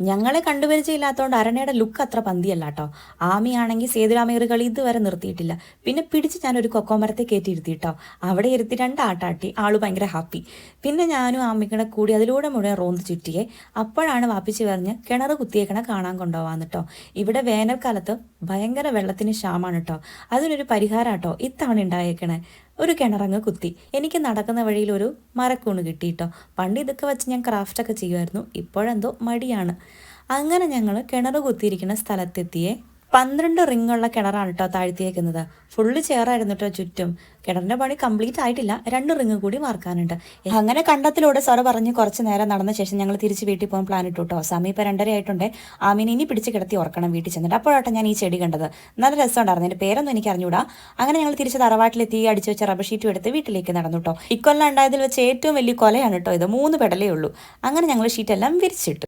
ഞങ്ങളെ കണ്ടുപരിചയമില്ലാത്തതുകൊണ്ട് അരണയുടെ ലുക്ക് അത്ര പന്തിയല്ല കേട്ടോ. ആമിയാണെങ്കിൽ സേതുരാമയ്യർ കളി ഇതുവരെ നിർത്തിയിട്ടില്ല. പിന്നെ പിടിച്ച് ഞാനൊരു കൊക്കോമരത്തെ കയറ്റി കേട്ടോ. അവിടെ ഇരുത്തി രണ്ടാട്ടാട്ടി ആള് ഭയങ്കര ഹാപ്പി. പിന്നെ ഞാനും ആമിക്കടെ കൂടി അതിലൂടെ മുഴുവൻ റോന്ത് ചുറ്റിയേ. അപ്പോഴാണ് വാപ്പിച്ച് പറഞ്ഞ് കിണർ കുത്തിയേക്കണ കാണാൻ കൊണ്ടുപോകാന്ന് കേട്ടോ. ഇവിടെ വേനൽക്കാലത്ത് ഭയങ്കര വെള്ളത്തിന് ക്ഷാമാണ് കേട്ടോ. അതിനൊരു പരിഹാരം കേട്ടോ ഇത്തവണ ഉണ്ടായേക്കണേ. ഒരു കിണറങ്ങ് കുത്തി. എനിക്ക് നടക്കുന്ന വഴിയിൽ ഒരു മരക്കൂണ് കിട്ടിയിട്ടോ. പണ്ട് ഇതൊക്കെ വെച്ച് ഞാൻ ക്രാഫ്റ്റൊക്കെ ചെയ്യുമായിരുന്നു. ഇപ്പോഴെന്തോ മടിയാണ്. അങ്ങനെ ഞങ്ങൾ കിണർ കുത്തിയിരിക്കുന്ന സ്ഥലത്തെത്തിയേ. 12 റിങ്ങുള്ള കിണറാണ് കേട്ടോ താഴ്ത്തിയേക്കുന്നത്. ഫുള്ള് ചേറായിരുന്നു കേട്ടോ ചുറ്റും. കിണറിന്റെ പണി കംപ്ലീറ്റ് ആയിട്ടില്ല, 2 റിങ് കൂടി വാർക്കാനുണ്ട്. അങ്ങനെ കണ്ടത്തിലൂടെ സൊറ പറഞ്ഞ് കുറച്ച് നേരം നടന്ന ശേഷം ഞങ്ങൾ തിരിച്ച് വീട്ടിൽ പോകാൻ പ്ലാൻ ഇട്ടു കേട്ടോ. സമയം ഇപ്പോൾ 2:30 ആയിട്ടുണ്ട്. ആമീനെ ഇനി പിടിച്ച് കിടത്തി ഉറക്കണം വീട്ടിൽ ചെന്നിട്ട്. അപ്പോഴാട്ടോ ഞാൻ ഈ ചെടി കണ്ടത്. നല്ല രസമുണ്ടായിരുന്നു. എൻ്റെ പേരൊന്നും എനിക്ക് അറിഞ്ഞൂടാ. അങ്ങനെ ഞങ്ങൾ തിരിച്ച് തറവാട്ടിലെത്തി അടിച്ചു വെച്ച റബ്ബർ ഷീറ്റും എടുത്ത് വീട്ടിലേക്ക് നടന്നു കേട്ടോ. ഇക്കൊല്ലം ഉണ്ടായതിൽ വെച്ച് ഏറ്റവും വലിയ കൊലയാണ് കേട്ടോ ഇത്. 3 പെടലേ ഉള്ളൂ. അങ്ങനെ ഞങ്ങൾ ഷീറ്റെല്ലാം വിരിച്ചിട്ടു.